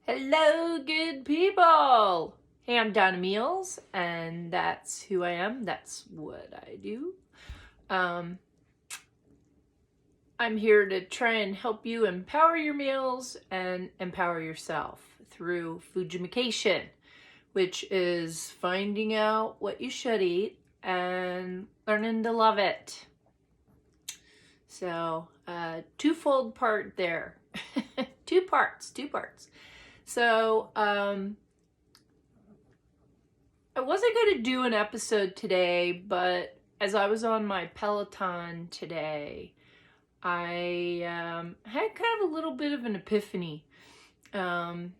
Hello, good people! Hey, I'm Donna Meals, and that's who I am. That's what I do. I'm here to try and help you empower your meals and empower yourself through food jamacation, which is finding out what you should eat and learning to love it. So, twofold part there. Two parts. So, I wasn't going to do an episode today, but as I was on my Peloton today, I had kind of a little bit of an epiphany. Or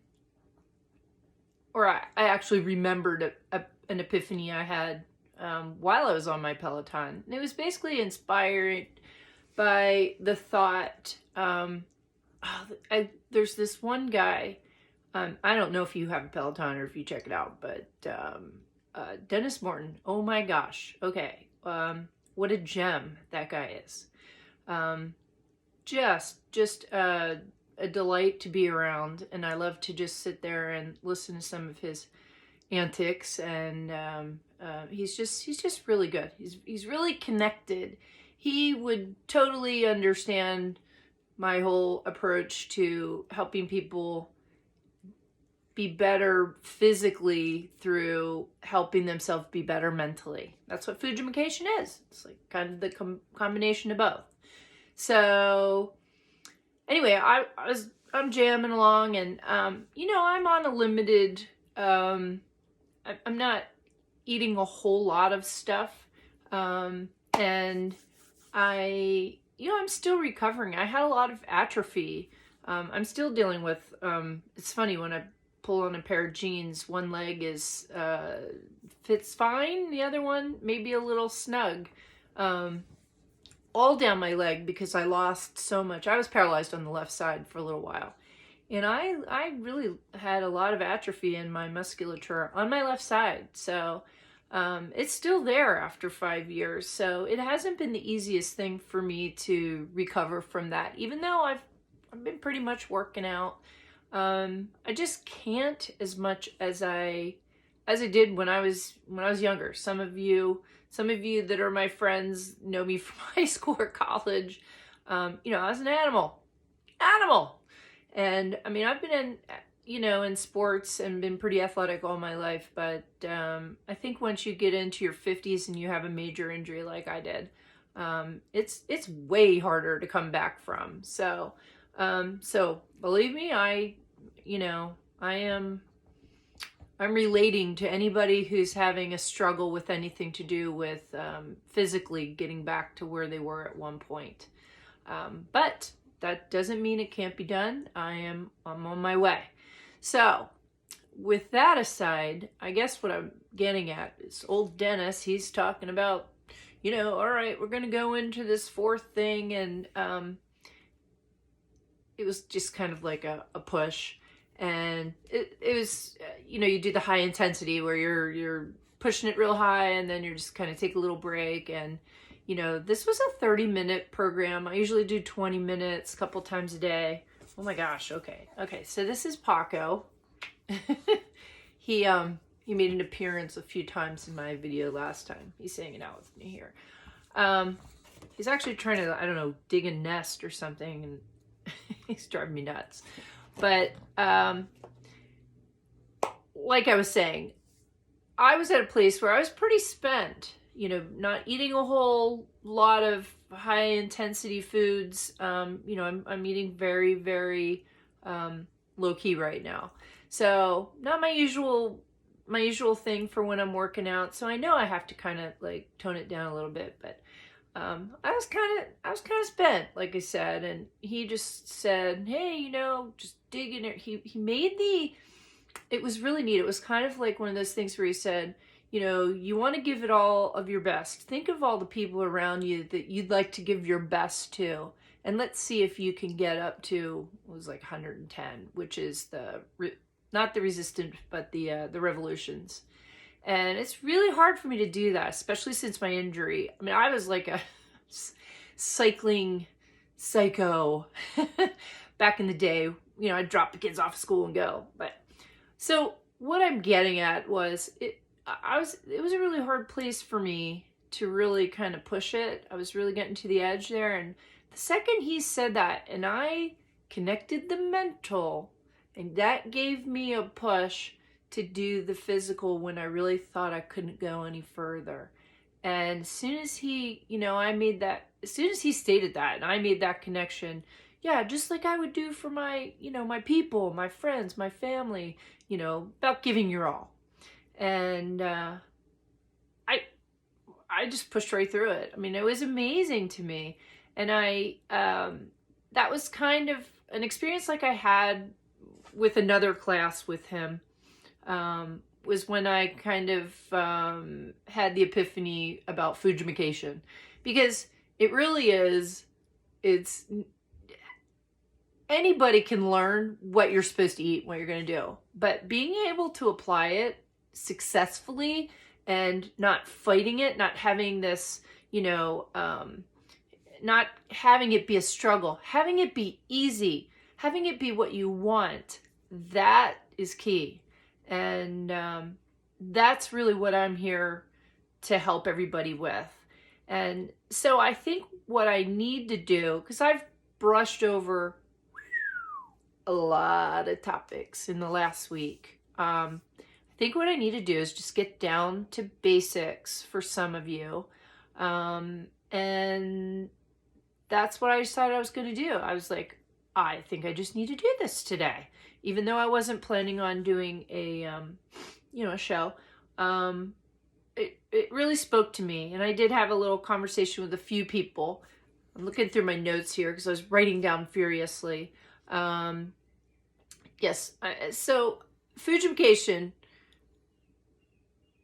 I actually remembered an epiphany I had while I was on my Peloton. And it was basically inspired by the thought, there's this one guy. I don't know if you have a Peloton or if you check it out, but Dennis Morton, oh my gosh, okay, what a gem that guy is. Just a delight to be around, and I love to just sit there and listen to some of his antics, and he's just really good. He's really connected. He would totally understand my whole approach to helping people be better physically through helping themselves be better mentally. That's what food jamacation is. It's like kind of the combination of both. So anyway, I'm jamming along, and I'm on a limited. I'm not eating a whole lot of stuff, and I'm still recovering. I had a lot of atrophy. I'm still dealing with. It's funny when I pull on a pair of jeans, one leg is fits fine, the other one maybe a little snug, all down my leg because I lost so much. I was paralyzed on the left side for a little while, and I really had a lot of atrophy in my musculature on my left side. So it's still there after 5 years. So it hasn't been the easiest thing for me to recover from that, even though I've been pretty much working out. I just can't as much as I did when I was younger. Some of you that are my friends know me from high school or college. I was an animal, and I mean I've been in sports and been pretty athletic all my life. But I think once you get into your 50s and you have a major injury like I did, it's way harder to come back from. So believe me, I'm relating to anybody who's having a struggle with anything to do with physically getting back to where they were at one point. But that doesn't mean it can't be done. I'm on my way. So with that aside, I guess what I'm getting at is old Dennis, he's talking about, all right, we're going to go into this fourth thing. And it was just kind of like a push. And it was, you do the high intensity where you're pushing it real high, and then you're just kind of take a little break. And, this was a 30-minute program. I usually do 20 minutes a couple times a day. Oh my gosh. Okay. So this is Paco. He made an appearance a few times in my video last time. He's hanging out with me here. He's actually trying to, I don't know, dig a nest or something, and he's driving me nuts. But like I was saying, I was at a place where I was pretty spent, not eating a whole lot of high intensity foods. I'm eating very, very low key right now. So not my usual thing for when I'm working out. So I know I have to kind of like tone it down a little bit, but I was kind of spent, like I said, and he just said, hey, just dig in it. He made it was really neat. It was kind of like one of those things where he said, you want to give it all of your best. Think of all the people around you that you'd like to give your best to, and let's see if you can get up to, it was like 110, which is not the resistant, but the revolutions. And it's really hard for me to do that, especially since my injury. I mean, I was like a cycling psycho back in the day, I'd drop the kids off at school and go. But so what I'm getting at was it was a really hard place for me to really kind of push it. I was really getting to the edge there. And the second he said that, and I connected the mental, and that gave me a push to do the physical when I really thought I couldn't go any further. And as soon as he, as soon as he stated that, and I made that connection, yeah, just like I would do for my, my people, my friends, my family, about giving your all. And I just pushed right through it. I mean, it was amazing to me. And that was kind of an experience like I had with another class with him, was when I kind of had the epiphany about food jamacation. Because it really is, anybody can learn what you're supposed to eat, what you're going to do. But being able to apply it successfully and not fighting it, not having this, not having it be a struggle, having it be easy, having it be what you want, that is key. And that's really what I'm here to help everybody with. And so I think what I need to do, because I've brushed over a lot of topics in the last week, I think what I need to do is just get down to basics for some of you. And that's what I decided I was going to do. I was like, I think I just need to do this today. Even though I wasn't planning on doing a show. It really spoke to me. And I did have a little conversation with a few people. I'm looking through my notes here because I was writing down furiously. So food jamacation.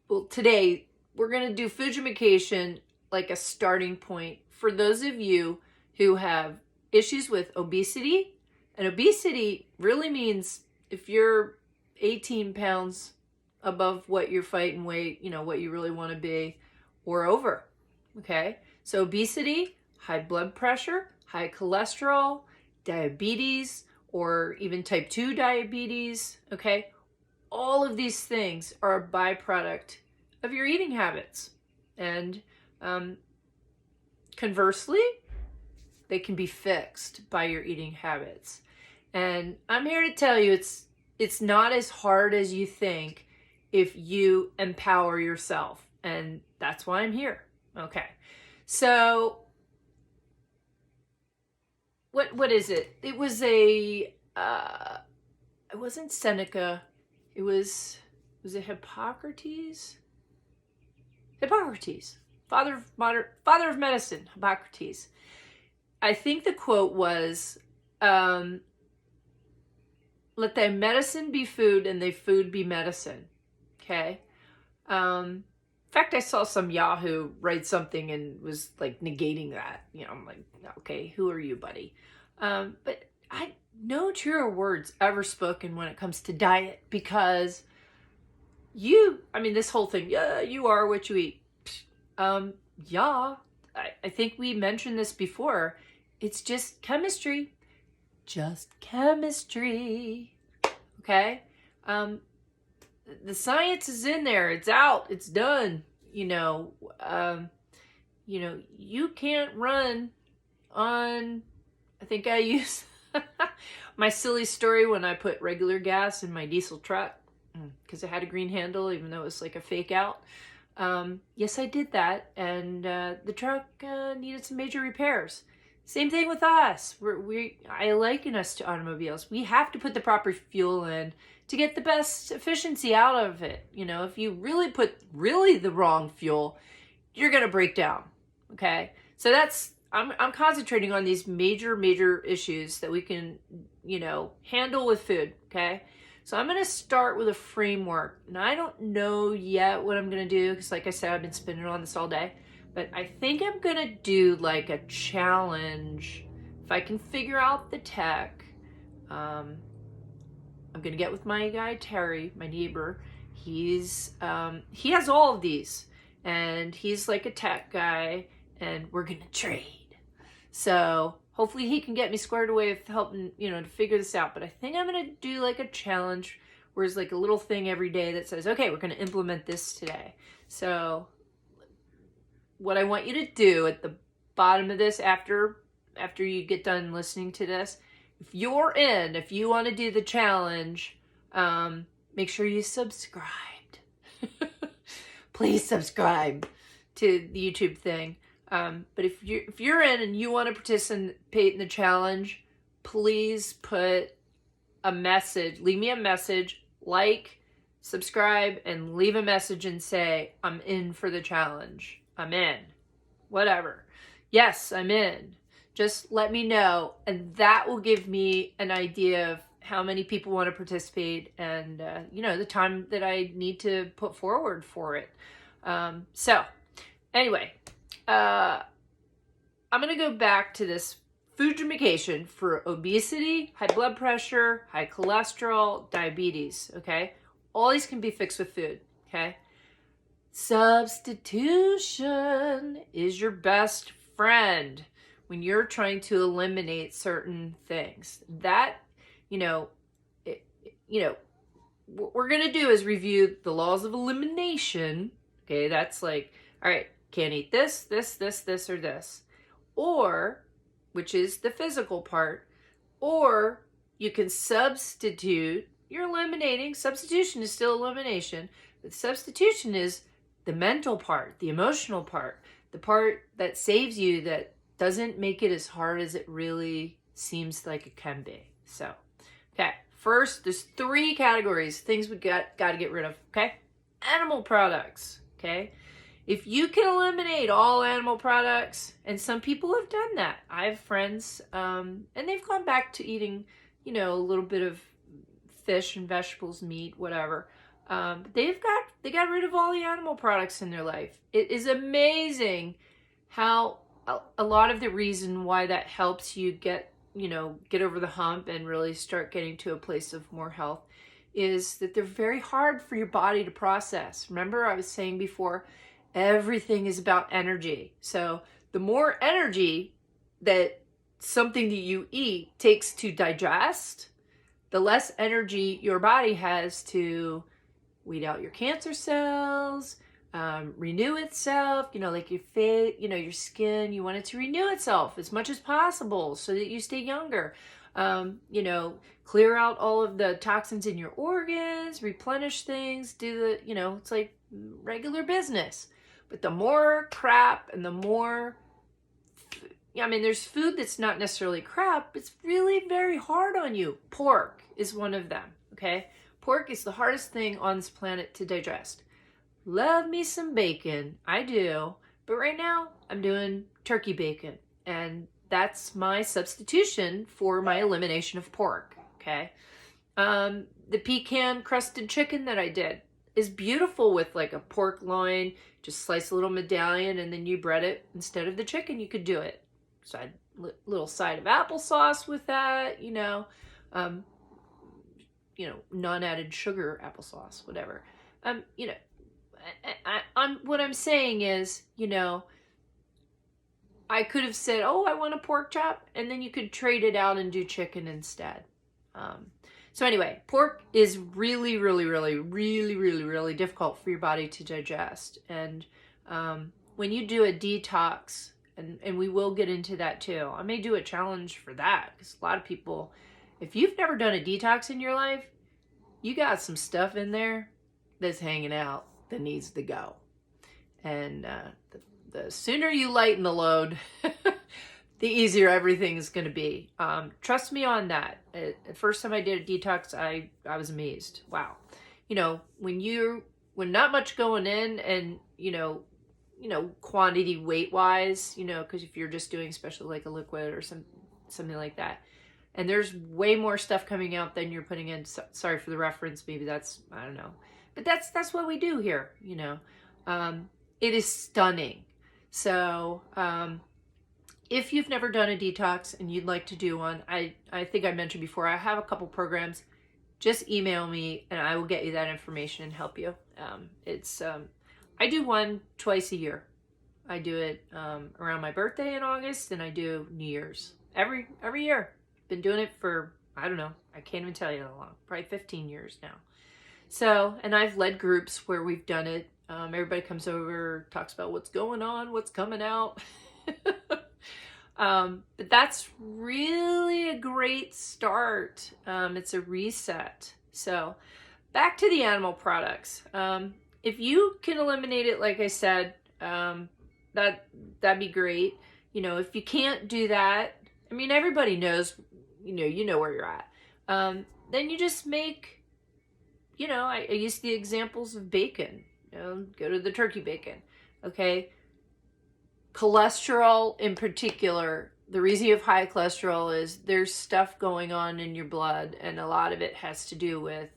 Well, today we're going to do food jamacation like a starting point for those of you who have issues with obesity. And obesity really means if you're 18 pounds above what your fighting weight, what you really want to be, or over. Okay? So obesity, high blood pressure, high cholesterol, diabetes, or even type 2 diabetes, okay? All of these things are a byproduct of your eating habits. And conversely, they can be fixed by your eating habits. And I'm here to tell you it's not as hard as you think if you empower yourself. And that's why I'm here. Okay. So what is it? It was it wasn't Seneca. Was it Hippocrates? Hippocrates. Father of medicine, Hippocrates. I think the quote was, let thy medicine be food and thy food be medicine. Okay. In fact, I saw some Yahoo write something and was like negating that. I'm like, okay, who are you, buddy? But no truer words ever spoken when it comes to diet, because this whole thing, you are what you eat. I think we mentioned this before. It's just chemistry. Just chemistry. Okay? The science is in there. It's out. It's done. You can't run on, I think I use my silly story when I put regular gas in my diesel truck because it had a green handle, even though it was like a fake out. Yes, I did that. And the truck needed some major repairs. Same thing with us. I liken us to automobiles. We have to put the proper fuel in to get the best efficiency out of it. If you really put the wrong fuel, you're going to break down. Okay. So I'm concentrating on these major issues that we can, handle with food. Okay. So I'm going to start with a framework, and I don't know yet what I'm going to do, because like I said, I've been spinning on this all day. But I think I'm going to do like a challenge. If I can figure out the tech, I'm going to get with my guy, Terry, my neighbor. He has all of these, and he's like a tech guy, and we're going to trade. So hopefully he can get me squared away with helping, to figure this out. But I think I'm going to do like a challenge where it's like a little thing every day that says, okay, we're going to implement this today. So what I want you to do at the bottom of this, after you get done listening to this, if you want to do the challenge, make sure you subscribed. Please subscribe to the YouTube thing. But if you're in and you want to participate in the challenge, please put a message, leave me a message, subscribe, and leave a message and say, I'm in for the challenge. I'm in. Whatever. Yes, I'm in. Just let me know, and that will give me an idea of how many people want to participate and, the time that I need to put forward for it. So, anyway, I'm going to go back to this food jamacation for obesity, high blood pressure, high cholesterol, diabetes, okay? All these can be fixed with food, okay? Substitution is your best friend when you're trying to eliminate certain things. That, what we're going to do is review the laws of elimination. Okay, that's like, all right, can't eat this, this, or this. Or, which is the physical part, or you can substitute. You're eliminating. Substitution is still elimination. But substitution is the mental part, the emotional part, the part that saves you, that doesn't make it as hard as it really seems like it can be. So, okay, first, there's 3 categories, things we got to get rid of, okay? Animal products, okay? If you can eliminate all animal products, and some people have done that. I have friends, and they've gone back to eating, a little bit of fish and vegetables, meat, whatever. They got rid of all the animal products in their life. It is amazing how a lot of the reason why that helps you get over the hump and really start getting to a place of more health is that they're very hard for your body to process. Remember, I was saying before, everything is about energy. So the more energy that something that you eat takes to digest, the less energy your body has to weed out your cancer cells, renew itself, like your face, your skin, you want it to renew itself as much as possible so that you stay younger. Clear out all of the toxins in your organs, replenish things, do the, it's like regular business. But the more crap and the more, there's food that's not necessarily crap, it's really very hard on you. Pork is one of them, okay? Pork is the hardest thing on this planet to digest. Love me some bacon. I do. But right now, I'm doing turkey bacon. And that's my substitution for my elimination of pork. Okay? The pecan crusted chicken that I did is beautiful with like a pork loin. Just slice a little medallion and then you bread it. Instead of the chicken, you could do it. Little side of applesauce with that, non-added sugar applesauce, whatever. What I'm saying is, I could have said, oh, I want a pork chop, and then you could trade it out and do chicken instead. So anyway, pork is really, really, really, really, really, really difficult for your body to digest. And when you do a detox, and we will get into that too. I may do a challenge for that, because a lot of people, if you've never done a detox in your life, you got some stuff in there that's hanging out that needs to go. And the sooner you lighten the load, the easier everything is going to be. Trust me on that. The first time I did a detox, I was amazed. Wow. When not much going in and, quantity weight wise, because if you're just doing special like a liquid or something like that, and there's way more stuff coming out than you're putting in. Sorry for the reference. Maybe that's, I don't know. But that's what we do here, It is stunning. So if you've never done a detox and you'd like to do one, I think I mentioned before, I have a couple programs. Just email me and I will get you that information and help you. I do one twice a year. I do it around my birthday in August, and I do New Year's. every year. Been doing it for, I don't know, I can't even tell you how long, probably 15 years now. So, and I've led groups where we've done it. Everybody comes over, talks about what's going on, what's coming out. But that's really a great start. It's a reset. So back to the animal products. If you can eliminate it, like I said, that'd be great. You know, if you can't do that, I mean, everybody knows, you know where you're at. Then you just make, I use the examples of bacon. Go to the turkey bacon. Okay. Cholesterol in particular, the reason you have high cholesterol is there's stuff going on in your blood, and a lot of it has to do with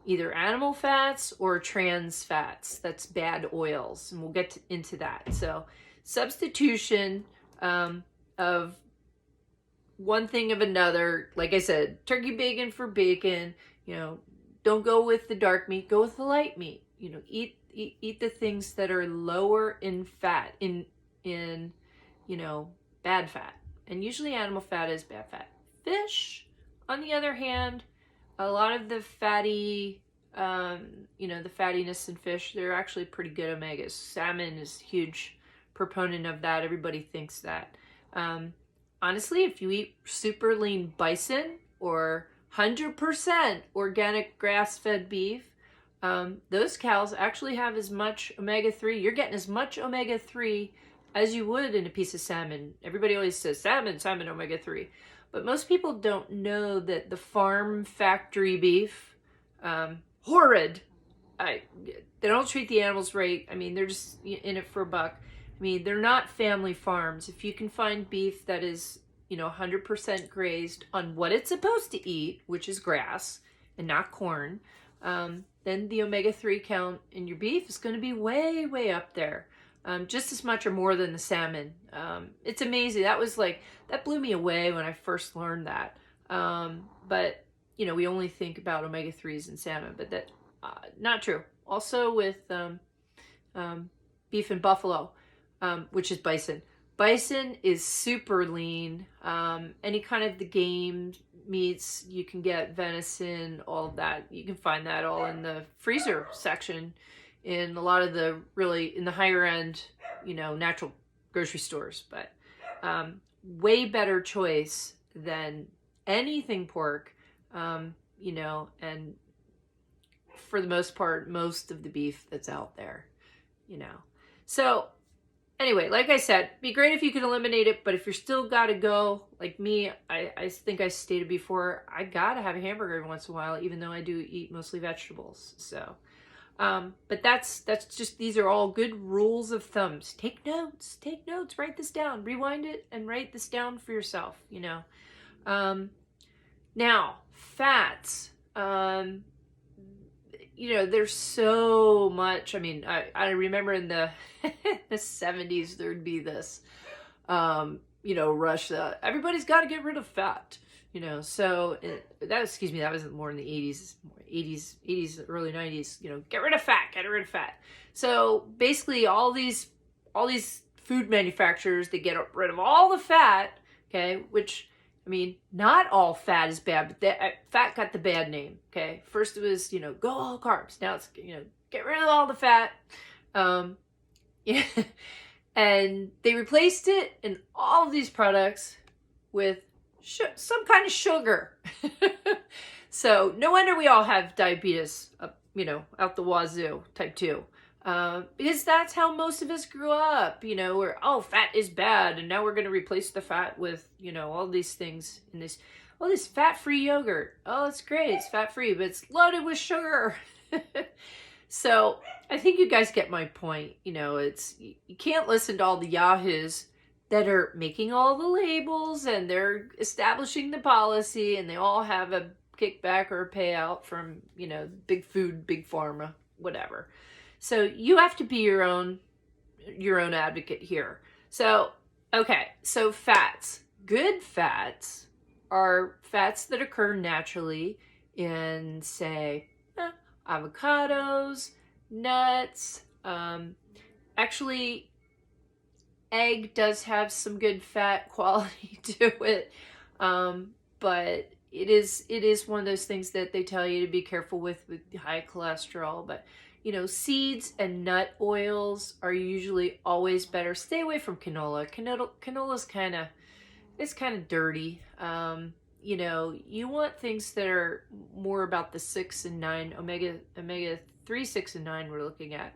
either animal fats or trans fats. That's bad oils, and we'll get into that. So substitution of one thing of another, like I said, turkey bacon for bacon, don't go with the dark meat, go with the light meat. Eat the things that are lower in fat, in bad fat. And usually animal fat is bad fat. Fish, on the other hand, a lot of the fatty, the fattiness in fish, they're actually pretty good omegas. Salmon is a huge proponent of that. Everybody thinks that. Honestly, if you eat super lean bison or 100% organic grass-fed beef, those cows actually have as much omega-3. You're getting as much omega-3 as you would in a piece of salmon. Everybody always says salmon, omega-3. But most people don't know that the farm factory beef, horrid. They don't treat the animals right. I mean, they're just in it for a buck. I mean, they're not family farms. If you can find beef that is, 100% grazed on what it's supposed to eat, which is grass and not corn, then the omega-3 count in your beef is going to be way, way up there. Just as much or more than the salmon. It's amazing. That blew me away when I first learned that. But, we only think about omega-3s in salmon, but that, not true. Also with beef and buffalo, which is bison. Bison is super lean. Any kind of the game meats, you can get venison, all of that. You can find that all in the freezer section in a lot of in the higher end, natural grocery stores. But way better choice than anything pork, and for the most part, most of the beef that's out there, So anyway, like I said, be great if you could eliminate it, but if you're still gotta go, like me, I think I stated before, I gotta have a hamburger every once in a while, even though I do eat mostly vegetables. So, but that's just, these are all good rules of thumbs. Take notes, write this down, rewind it and write this down for yourself, Now, fats, there's so much. I mean, I remember in the the 70s, there'd be this, rush that everybody's got to get rid of fat, so that was more in the 80s, early 90s, get rid of fat. So basically all these food manufacturers, they get rid of all the fat, okay, which, I mean, not all fat is bad, but fat got the bad name, okay? First it was, go all carbs. Now it's, get rid of all the fat. Yeah. And they replaced it in all of these products with some kind of sugar. So no wonder we all have diabetes, out the wazoo, type 2. Because that's how most of us grew up, where, fat is bad, and now we're going to replace the fat with, all these things in this, this fat-free yogurt. Oh, it's great, it's fat-free, but it's loaded with sugar. So I think you guys get my point. You can't listen to all the yahoos that are making all the labels, and they're establishing the policy, and they all have a kickback or a payout from, big food, big pharma, whatever. So you have to be your own advocate here. So, okay, so fats. Good fats are fats that occur naturally in, say, avocados, nuts. Actually, egg does have some good fat quality to it, but it is one of those things that they tell you to be careful with high cholesterol. But seeds and nut oils are usually always better. Stay away from canola. Canola's kind of dirty. You want things that are more about the 6 and 9 omega 3, 6 and 9 we're looking at.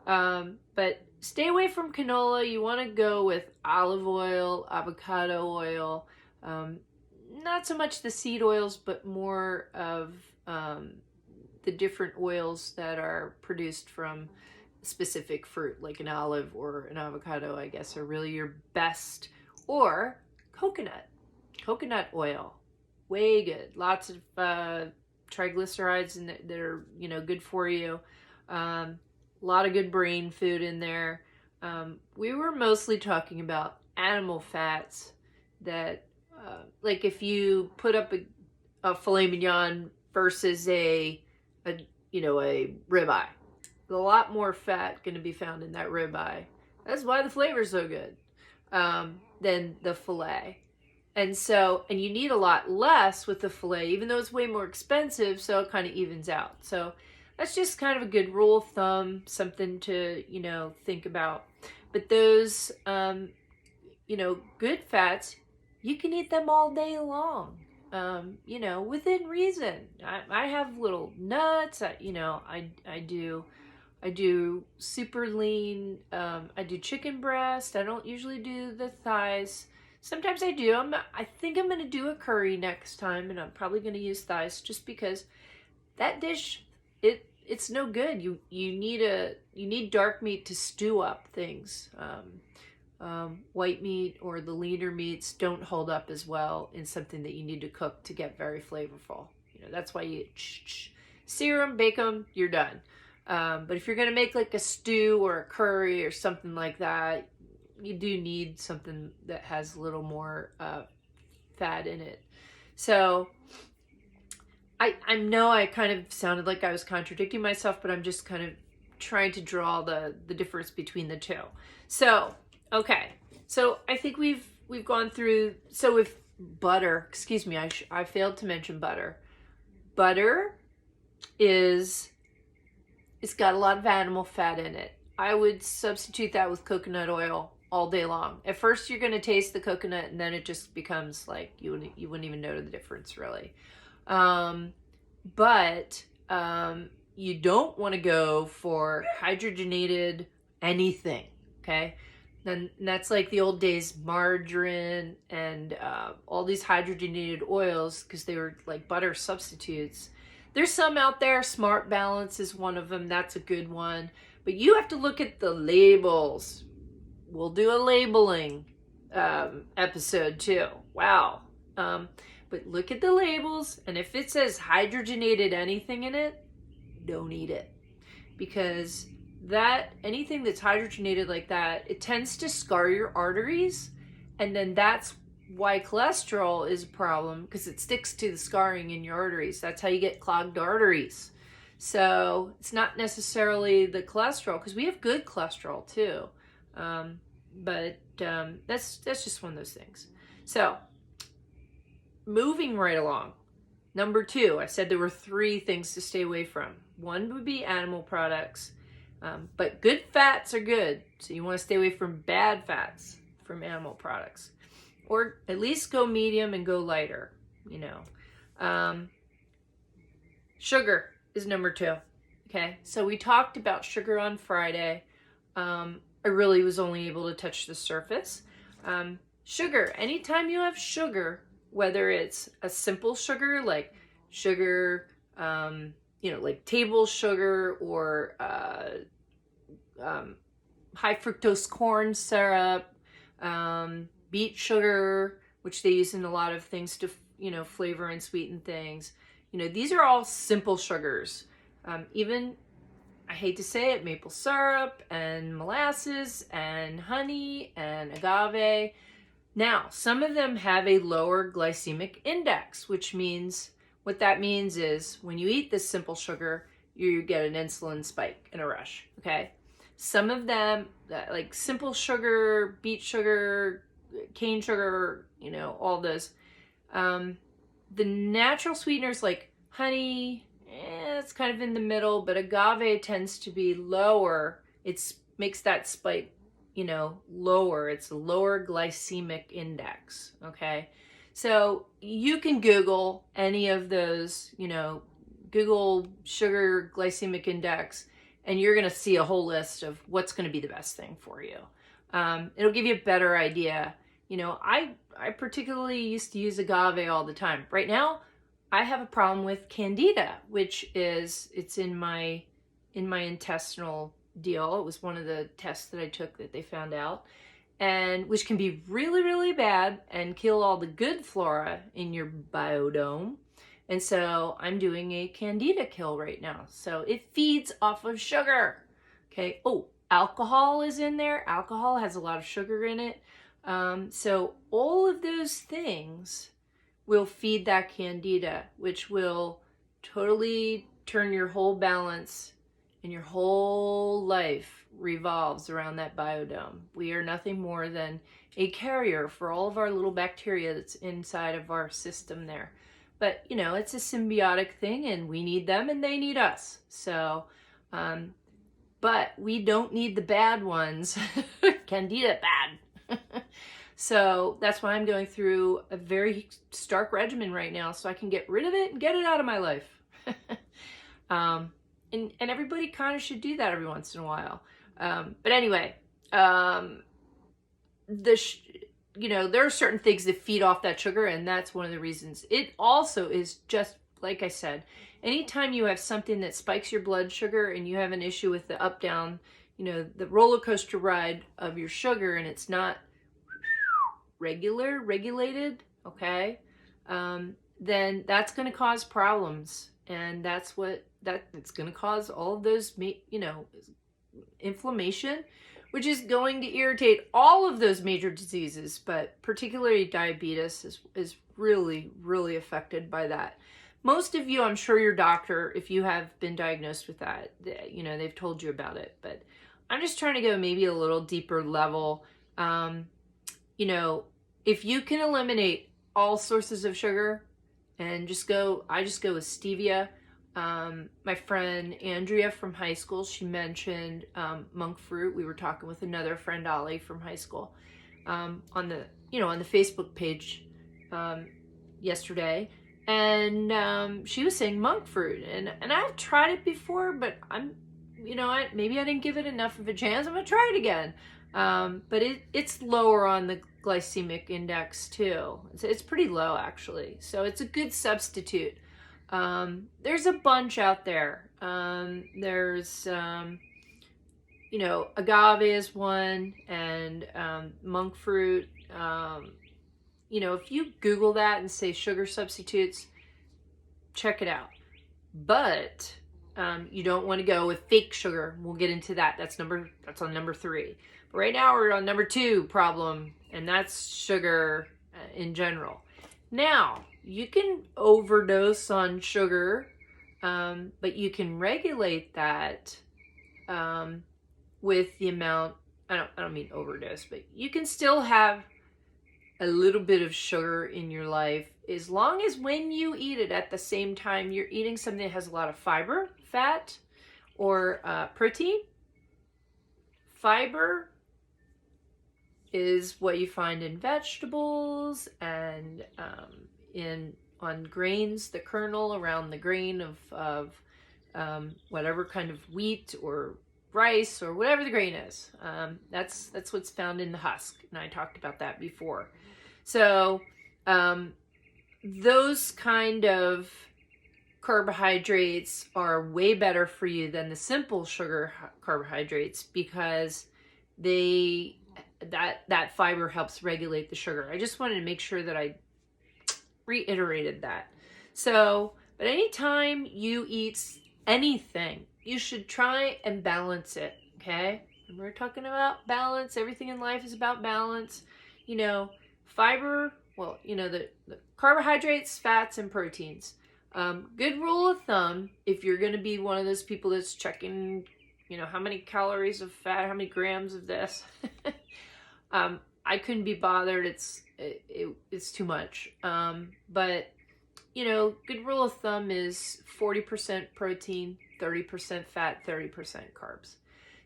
But stay away from canola. You want to go with olive oil, avocado oil, not so much the seed oils, but more of the different oils that are produced from specific fruit, like an olive or an avocado, I guess, are really your best. Or coconut oil, way good. Lots of triglycerides that are good for you. A lot of good brain food in there. We were mostly talking about animal fats that, like if you put up a filet mignon versus a ribeye, a lot more fat going to be found in that ribeye. That's why the flavor's so good, than the filet. And you need a lot less with the filet, even though it's way more expensive, so it kind of evens out. So that's just kind of a good rule of thumb, something to, think about. But those, good fats, you can eat them all day long, within reason. I have little nuts, I do super lean, I do chicken breast. I don't usually do the thighs. Sometimes I do. I think I'm going to do a curry next time, and I'm probably going to use thighs just because that dish, it's no good. You need dark meat to stew up things. White meat or the leaner meats don't hold up as well in something that you need to cook to get very flavorful. That's why you sear them, bake them, you're done. But if you're going to make like a stew or a curry or something like that, you do need something that has a little more fat in it. So I know I kind of sounded like I was contradicting myself, but I'm just kind of trying to draw the difference between the two. So, okay. So I think we've gone through, so with butter, excuse me, I failed to mention butter. Butter it's got a lot of animal fat in it. I would substitute that with coconut oil all day long. At first you're going to taste the coconut, and then it just becomes like you wouldn't even know the difference really. But you don't want to go for hydrogenated anything, okay? Then that's like the old days margarine and all these hydrogenated oils, because they were like butter substitutes. There's some out there. Smart Balance is one of them. That's a good one. But you have to look at the labels. We'll do a labeling episode too. Wow. But look at the labels, and if it says hydrogenated anything in it, don't eat it. Because anything that's hydrogenated like that, it tends to scar your arteries, and then that's why cholesterol is a problem, because it sticks to the scarring in your arteries. That's how you get clogged arteries. So it's not necessarily the cholesterol, because we have good cholesterol too. But that's just one of those things. So moving right along. Number 2, I said there were 3 things to stay away from. One would be animal products. But good fats are good. So you want to stay away from bad fats from animal products. Or at least go medium and go lighter, Sugar is number 2. Okay, so we talked about sugar on Friday. I really was only able to touch the surface. Sugar, anytime you have sugar, whether it's a simple sugar like sugar, like table sugar, or high fructose corn syrup, beet sugar, which they use in a lot of things to, flavor and sweeten things. These are all simple sugars. Even, I hate to say it, maple syrup and molasses and honey and agave. Now, some of them have a lower glycemic index, which means, what that means is when you eat this simple sugar, you get an insulin spike and a rush, okay? Some of them, like simple sugar, beet sugar, cane sugar, you know, all those. The natural sweeteners like honey, it's kind of in the middle, but agave tends to be lower. It makes that spike, you know, lower. It's a lower glycemic index, okay? So you can Google any of those, you know, Google sugar glycemic index, and you're going to see a whole list of what's going to be the best thing for you. It'll give you a better idea. You know, I particularly used to use agave all the time. Right now, I have a problem with candida, which is, it's in my intestinal deal. It was one of the tests that I took that they found out, and which can be really, really bad and kill all the good flora in your biodome. And so I'm doing a candida kill right now. So it feeds off of sugar. Okay. Oh, alcohol is in there. Alcohol has a lot of sugar in it. So all of those things will feed that candida, which will totally turn your whole balance, and your whole life revolves around that biodome. We are nothing more than a carrier for all of our little bacteria that's inside of our system there. But, you know, it's a symbiotic thing, and we need them and they need us. So, but we don't need the bad ones. Candida, bad. So that's why I'm going through a very stark regimen right now, so I can get rid of it and get it out of my life. And everybody kind of should do that every once in a while. But anyway, you know, there are certain things that feed off that sugar, and that's one of the reasons. It also is just, like I said, anytime you have something that spikes your blood sugar and you have an issue with the up, down, you know, the roller coaster ride of your sugar, and it's not regulated, okay, then that's going to cause problems. And it's going to cause all of those, you know, inflammation, which is going to irritate all of those major diseases, but particularly diabetes is really, really affected by that. Most of you, I'm sure your doctor, if you have been diagnosed with that, you know, they've told you about it, but I'm just trying to go maybe a little deeper level. You know, if you can eliminate all sources of sugar and I just go with stevia. My friend Andrea from high school, she mentioned monk fruit. We were talking with another friend, Ollie, from high school, on the Facebook page yesterday, and she was saying monk fruit, and I've tried it before, but maybe I didn't give it enough of a chance. I'm gonna try it again. But it's lower on the glycemic index too. It's pretty low actually, so it's a good substitute. There's a bunch out there. There's agave is one, and monk fruit. If you Google that and say sugar substitutes, check it out. But you don't want to go with fake sugar. We'll get into that. That's on number 3. But right now we're on number 2 problem, and that's sugar in general. Now, you can overdose on sugar, but you can regulate that with the amount. I don't mean overdose, but you can still have a little bit of sugar in your life, as long as when you eat it at the same time you're eating something that has a lot of fiber, fat, or protein. Fiber is what you find in vegetables and on grains, the kernel around the grain of whatever kind of wheat or rice or whatever the grain is. That's what's found in the husk, and I talked about that before. So those kind of carbohydrates are way better for you than the simple sugar carbohydrates, because that fiber helps regulate the sugar. I just wanted to make sure that I reiterated that. So, but anytime you eat anything, you should try and balance it, okay? And we're talking about balance. Everything in life is about balance. Fiber, the carbohydrates, fats, and proteins. Good rule of thumb, if you're going to be one of those people that's checking you know, how many calories of fat, how many grams of this. I couldn't be bothered. It's too much. But you know, good rule of thumb is 40% protein, 30% fat, 30% carbs.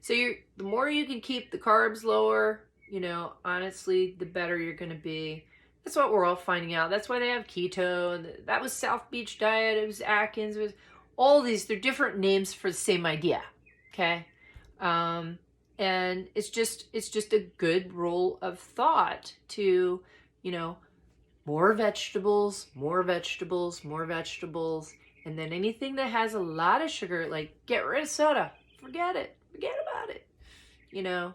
So the more you can keep the carbs lower, you know, honestly, the better you're going to be. That's what we're all finding out. That's why they have keto, and that was South Beach diet. It was Atkins. It was all these. They're different names for the same idea. Okay, and it's just a good rule of thought to, you know, more vegetables, more vegetables, more vegetables, and then anything that has a lot of sugar, like get rid of soda. Forget it. Forget about it. You know,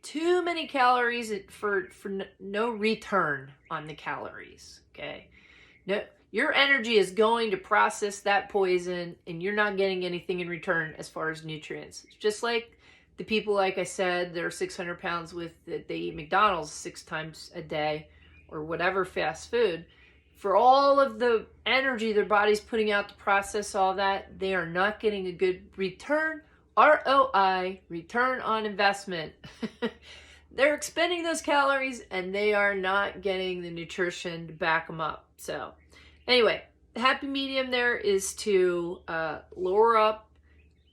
too many calories for no return on the calories. Okay, no, your energy is going to process that poison, and you're not getting anything in return as far as nutrients. It's just like the people, like I said, they're 600 pounds they eat McDonald's 6 times a day or whatever fast food. For all of the energy their body's putting out to process all that, they are not getting a good return. ROI, return on investment. They're expending those calories and they are not getting the nutrition to back them up. So anyway, the happy medium there is to lower up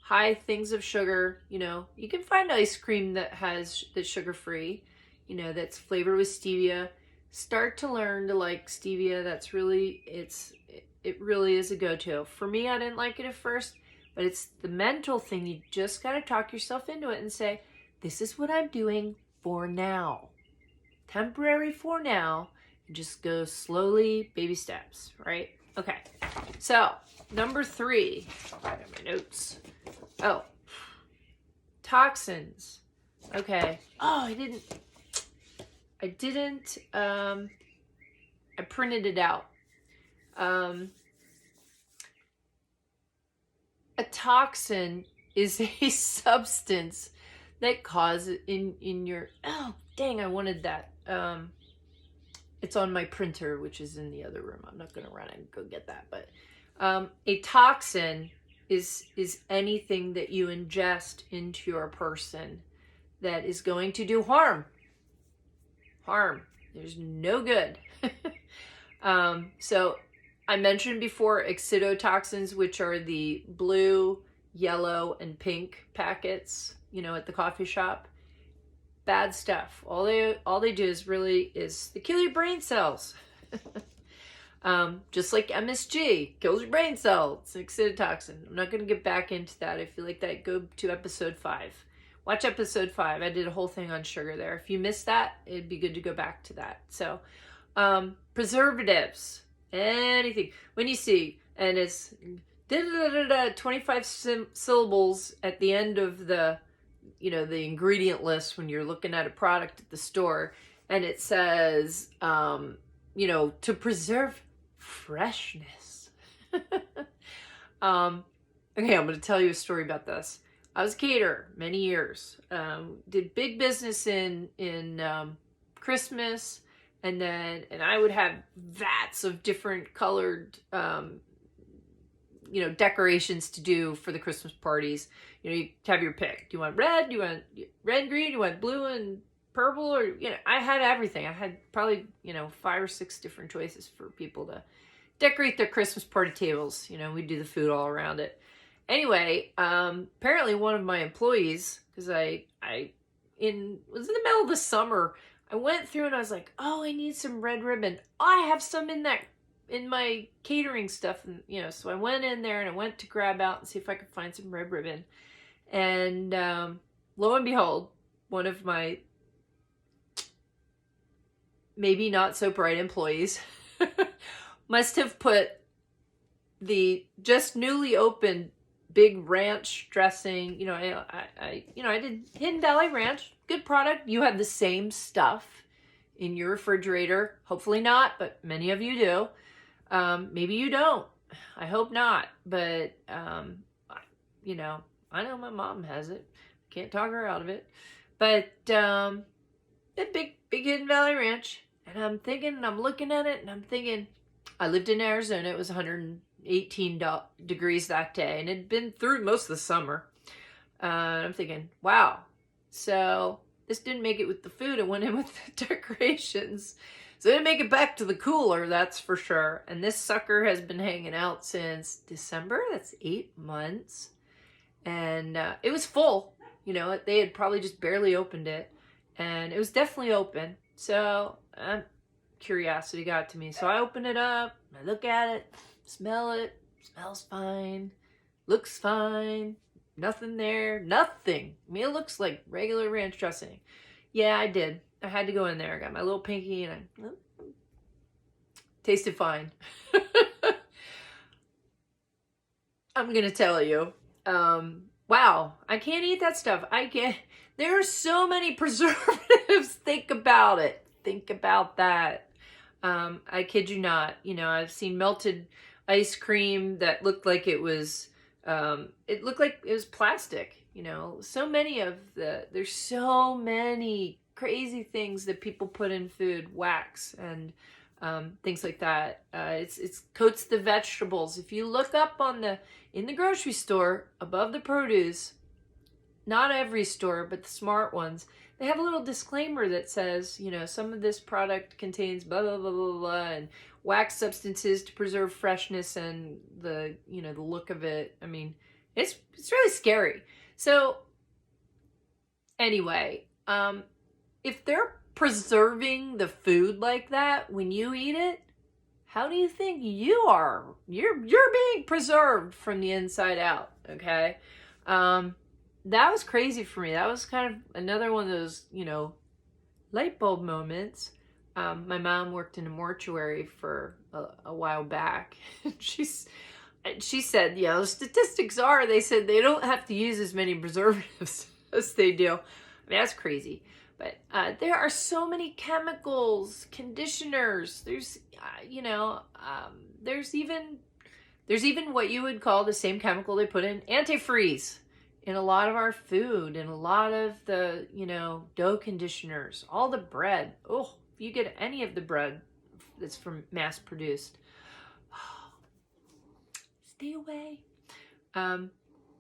high things of sugar. You know, you can find ice cream that's sugar-free, you know, that's flavored with stevia. Start to learn to like stevia. That's really, it really is a go-to. For me, I didn't like it at first. But it's the mental thing. You just got to talk yourself into it and say, this is what I'm doing for now. Temporary for now. And just go slowly, baby steps, right? Okay. So, number 3. I have my notes. Oh. Toxins. Okay. Oh, I printed it out. A toxin is a substance that causes in your, oh dang, I wanted that. It's on my printer, which is in the other room. I'm not going to run and go get that, but a toxin is anything that you ingest into your person that is going to do harm. There's no good. So I mentioned before excitotoxins, which are the blue, yellow, and pink packets, you know, at the coffee shop. Bad stuff. All they do is they kill your brain cells. Just like MSG kills your brain cells. It's an excitotoxin. I'm not going to get back into that. I feel like that. Go to episode 5. Watch episode 5. I did a whole thing on sugar there. If you missed that, it'd be good to go back to that. So, preservatives. Anything. When you see, and it's 25 syllables at the end of the, you know, the ingredient list when you're looking at a product at the store, and it says, you know, to preserve freshness. Okay, I'm going to tell you a story about this. I was a caterer many years. Did big business in Christmas. And I would have vats of different colored, you know, decorations to do for the Christmas parties. You know, you have your pick. Do you want red? Do you want red and green? Do you want blue and purple? Or, you know, I had everything. I had probably, you know, 5 or 6 different choices for people to decorate their Christmas party tables. You know, we do the food all around it. Anyway, apparently one of my employees, because was in the middle of the summer, I went through and I was like, oh, I need some red ribbon. Oh, I have some in my catering stuff. And, you know, so I went in there and I went to grab out and see if I could find some red ribbon. And lo and behold, one of my maybe not so bright employees must have put the just newly opened big ranch dressing. You know, I did Hidden Valley Ranch. Good product. You have the same stuff in your refrigerator. Hopefully not, but many of you do. Maybe you don't. I hope not. But, you know, I know my mom has it. Can't talk her out of it. But a big Hidden Valley Ranch. And I'm thinking, and I'm looking at it, and I'm thinking, I lived in Arizona. It was 118 degrees that day, and it had been through most of the summer. I'm thinking, wow. So this didn't make it with the food. It went in with the decorations. So it didn't make it back to the cooler, that's for sure. And this sucker has been hanging out since December. That's 8 months. And it was full. You know, they had probably just barely opened it. And it was definitely open. So curiosity got to me. So I open it up. I look at it. Smell it. Smells fine. Looks fine. Nothing there. Nothing. I mean, it looks like regular ranch dressing. Yeah, I did. I had to go in there. I got my little pinky and I tasted fine. I'm going to tell you. Wow. I can't eat that stuff. There are so many preservatives. Think about it. Think about that. I kid you not. You know, I've seen melted ice cream that looked like it was plastic, you know. There's so many crazy things that people put in food, wax and things like that. It's coats the vegetables. If you look up in the grocery store above the produce, not every store, but the smart ones, they have a little disclaimer that says, you know, some of this product contains blah, blah, blah, blah, blah, and wax substances to preserve freshness and the look of it. I mean, it's really scary. So anyway, if they're preserving the food like that when you eat it, how do you think you are? You're being preserved from the inside out, okay? That was crazy for me. That was kind of another one of those, you know, light bulb moments. My mom worked in a mortuary for a while back. She said, you know, the statistics are, they said they don't have to use as many preservatives as they do. I mean, that's crazy. But there are so many chemicals, conditioners. There's, there's even what you would call the same chemical they put in antifreeze in a lot of our food, in a lot of the, you know, dough conditioners, all the bread. Oh, if you get any of the bread that's from mass produced, stay away.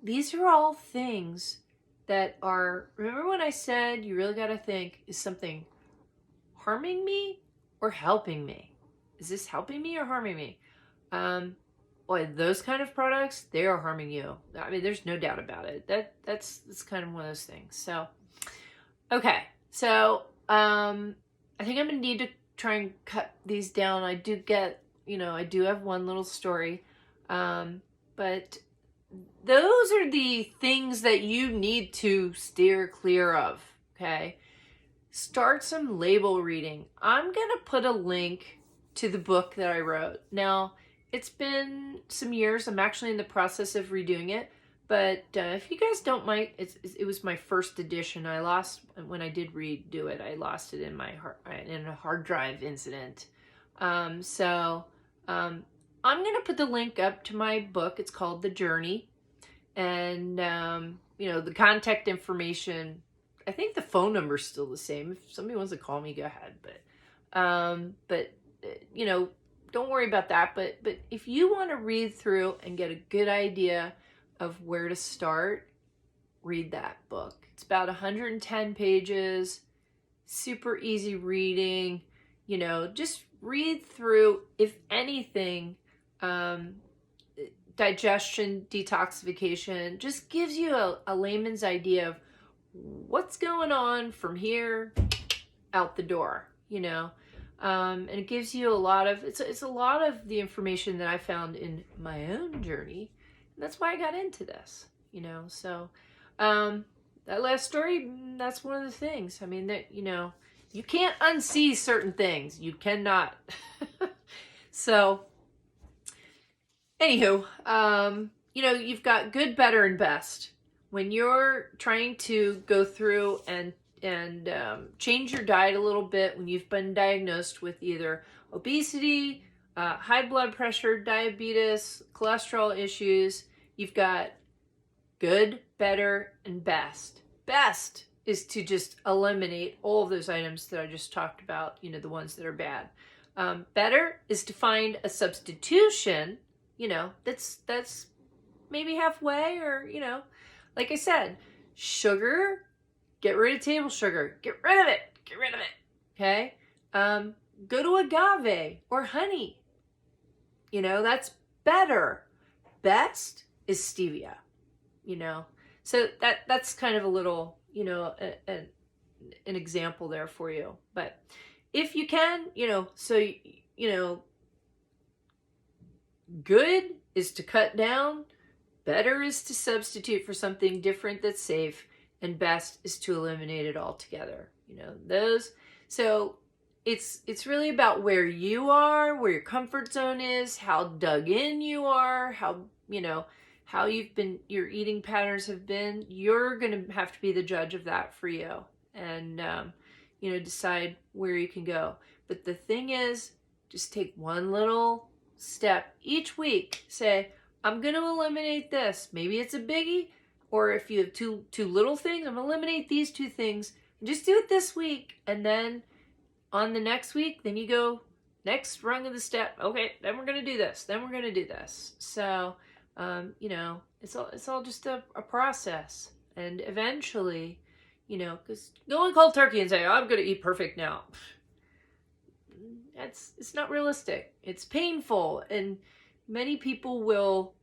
These are all things that are, remember when I said you really got to think, is something harming me or helping me? Is this helping me or harming me? Boy, those kind of products, they are harming you. I mean, there's no doubt about it. That's kind of one of those things. So, okay. So, I think I'm going to need to try and cut these down. I do have one little story. But those are the things that you need to steer clear of, okay? Start some label reading. I'm going to put a link to the book that I wrote. Now, it's been some years. I'm actually in the process of redoing it. But if you guys don't mind, it was my first edition. I lost, when I did redo it, I lost it in a hard drive incident. I'm going to put the link up to my book. It's called The Journey. And, the contact information, I think the phone number is still the same. If somebody wants to call me, go ahead. But don't worry about that. But if you want to read through and get a good idea of where to start, read that book. It's about 110 pages, super easy reading. You know, just read through, if anything, digestion, detoxification, just gives you a layman's idea of what's going on from here out the door, you know. And it gives you it's a lot of the information that I found in my own journey. And that's why I got into this, you know. So that last story, that's one of the things. I mean, that, you know, you can't unsee certain things. You cannot. So anywho, you've got good, better, and best. When you're trying to go through and change your diet a little bit, when you've been diagnosed with either obesity, high blood pressure, diabetes, cholesterol issues, you've got good, better, and best. Best is to just eliminate all of those items that I just talked about, you know, the ones that are bad. Better is to find a substitution, you know, that's maybe halfway, or, you know, Like I said, sugar, get rid of table sugar. Get rid of it. Get rid of it. Okay? Go to agave or honey. You know, that's better. Best is stevia. You know? So that's kind of a little, you know, an example there for you. But if you can, you know, so, you know, good is to cut down, better is to substitute for something different that's safe, and best is to eliminate it altogether. You know, those. So it's really about where you are, where your comfort zone is, how dug in you are, how, you know, how your eating patterns have been. You're going to have to be the judge of that for you, and, you know, decide where you can go. But the thing is, just take one little step each week. Say, I'm going to eliminate this. Maybe it's a biggie, or if you have two little things, I'm going to eliminate these two things. Just do it this week, and then on the next week, then you go next rung of the step. Okay, then we're going to do this. Then we're going to do this. So, you know, it's all just a process. And eventually, you know, because going cold turkey and saying, oh, I'm going to eat perfect now, it's not realistic. It's painful, and many people will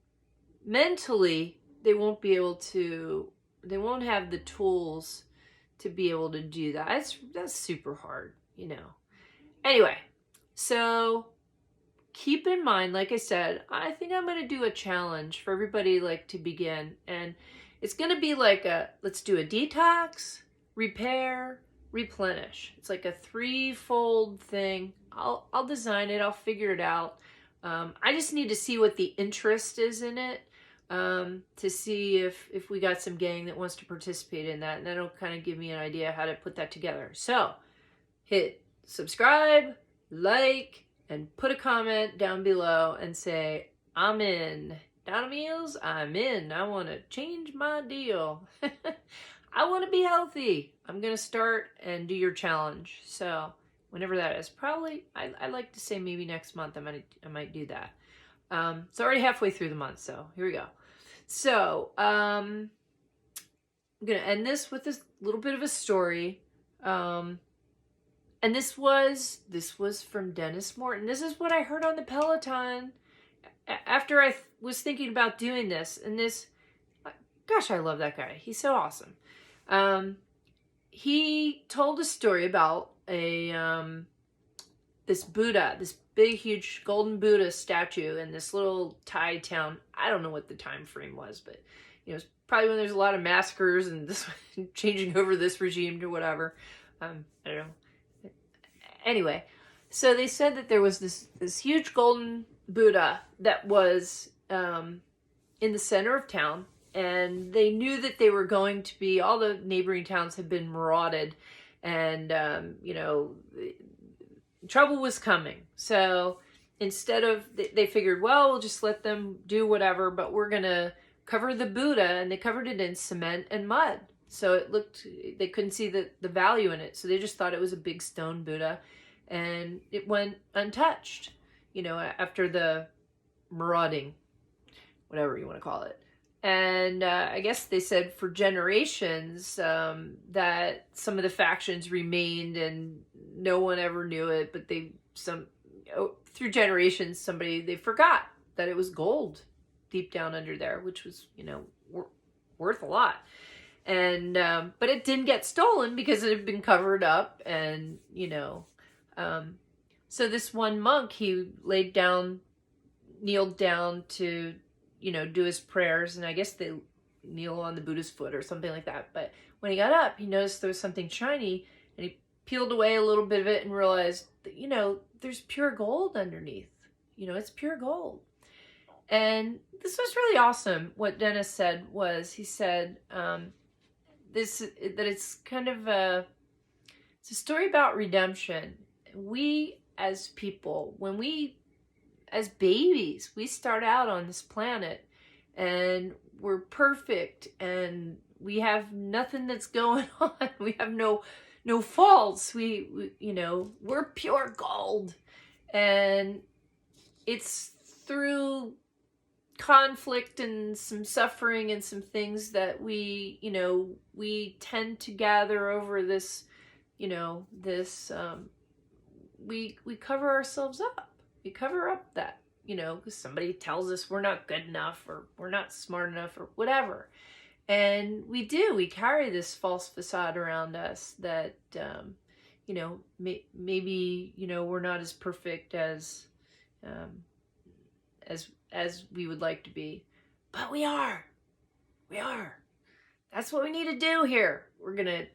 mentally, they won't have the tools to be able to do that. That's super hard, you know. Anyway, so keep in mind, like I said, I think I'm going to do a challenge for everybody, like, to begin. And it's going to be like let's do a detox, repair, replenish. It's like a 3-fold thing. I'll design it. I'll figure it out. I just need to see what the interest is in it, to see if we got some gang that wants to participate in that. And that'll kind of give me an idea how to put that together. So hit subscribe, like, and put a comment down below and say, I'm in. Donna Meals, I'm in. I want to change my deal. I want to be healthy. I'm going to start and do your challenge. So whenever that is, probably, I like to say maybe next month I might do that. It's already halfway through the month, so here we go. So I'm going to end this with this little bit of a story. And this was from Dennis Morton. This is what I heard on the Peloton after I was thinking about doing this. And this, gosh, I love that guy. He's so awesome. He told a story about this Buddha, this big, huge golden Buddha statue in this little Thai town. I don't know what the time frame was, but you know, it's probably when there's a lot of massacres and this changing over this regime to whatever. I don't know. Anyway, so they said that there was this huge golden Buddha that was in the center of town, and they knew that they were going to be, all the neighboring towns had been marauded, and you know, trouble was coming. So instead of, they figured, well, we'll just let them do whatever, but we're gonna cover the Buddha, and they covered it in cement and mud. So it looked, they couldn't see the value in it. So they just thought it was a big stone Buddha, and it went untouched, you know, after the marauding, whatever you want to call it. And I guess they said for generations that some of the factions remained and no one ever knew it, but through generations, they forgot that it was gold deep down under there, which was, you know, worth a lot. And but it didn't get stolen because it had been covered up, and you know, so this one monk, he kneeled down to, you know, do his prayers, and I guess they kneel on the Buddha's foot or something like that. But when he got up, he noticed there was something shiny, and he peeled away a little bit of it and realized that, you know, there's pure gold underneath. You know, it's pure gold. And this was really awesome. What Dennis said was, he said, that it's kind of it's a story about redemption. We as people, as babies, we start out on this planet and we're perfect and we have nothing that's going on. We have no faults. We you know, we're pure gold. And it's through conflict and some suffering and some things that we, we tend to gather over this, we cover ourselves up. We cover up that, because somebody tells us we're not good enough or we're not smart enough or whatever. And we carry this false facade around us that, maybe, we're not as perfect as we would like to be, but we are. That's what we need to do here. We're gonna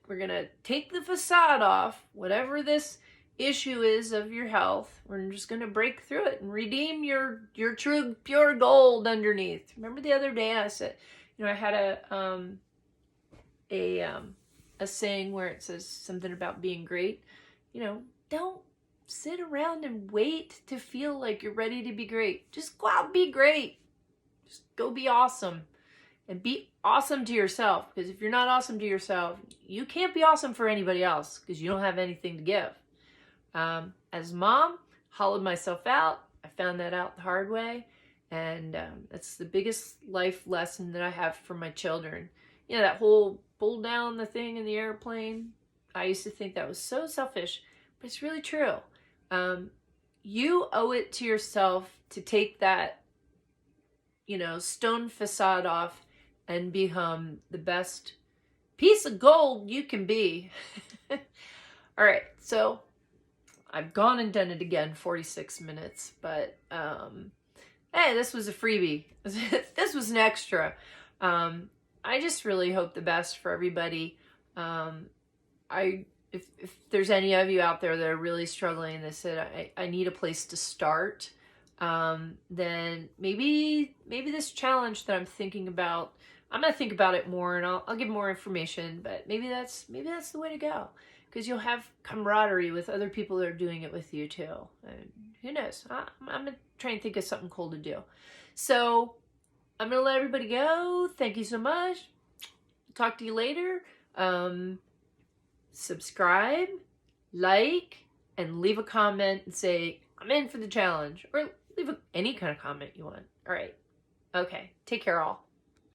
take the facade off, whatever this issue is of your health. We're just gonna break through it and redeem your true pure gold underneath. Remember the other day I said, I had a saying where it says something about being great. Don't sit around and wait to feel like you're ready to be great. Just go out and be great. Just go be awesome. And be awesome to yourself. Because if you're not awesome to yourself, you can't be awesome for anybody else because you don't have anything to give. As mom, hollowed myself out. I found that out the hard way. And that's the biggest life lesson that I have for my children. That whole pull down the thing in the airplane. I used to think that was so selfish, but it's really true. You owe it to yourself to take that, stone facade off and become the best piece of gold you can be. All right, so I've gone and done it again, 46 minutes, but hey, this was a freebie. This was an extra. I just really hope the best for everybody. If there's any of you out there that are really struggling, they said, I need a place to start, then maybe this challenge that I'm thinking about, I'm going to think about it more and I'll give more information, but maybe that's the way to go, because you'll have camaraderie with other people that are doing it with you too. And who knows? I'm going to try and think of something cool to do. So I'm going to let everybody go. Thank you so much. Talk to you later. Subscribe, like, and leave a comment and say, I'm in for the challenge. Or leave any kind of comment you want. All right. Okay. Take care, all.